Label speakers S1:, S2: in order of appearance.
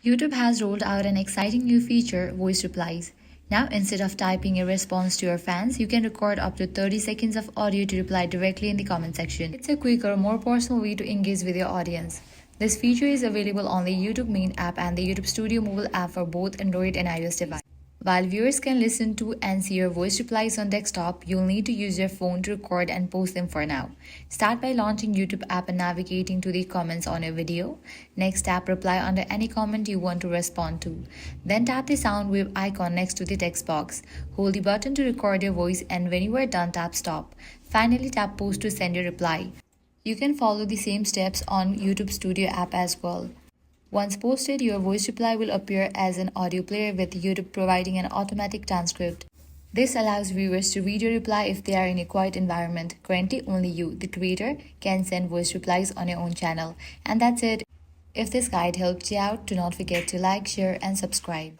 S1: YouTube has rolled out an exciting new feature, voice replies. Now, instead of typing a response to your fans, you can record up to 30 seconds of audio to reply directly in the comment section. It's a quicker, more personal way to engage with your audience. This feature is available on the YouTube main app and the YouTube Studio mobile app for both Android and iOS devices. While viewers can listen to and see your voice replies on desktop, you'll need to use your phone to record and post them for now. Start by launching YouTube app and navigating to the comments on your video. Next, tap reply under any comment you want to respond to. Then tap the sound wave icon next to the text box. Hold the button to record your voice, and when you are done, tap stop. Finally, tap post to send your reply. You can follow the same steps on YouTube Studio app as well. Once posted, your voice reply will appear as an audio player with YouTube providing an automatic transcript. This allows viewers to read your reply if they are in a quiet environment. Currently, only you, the creator, can send voice replies on your own channel. And that's it. If this guide helped you out, do not forget to like, share, and subscribe.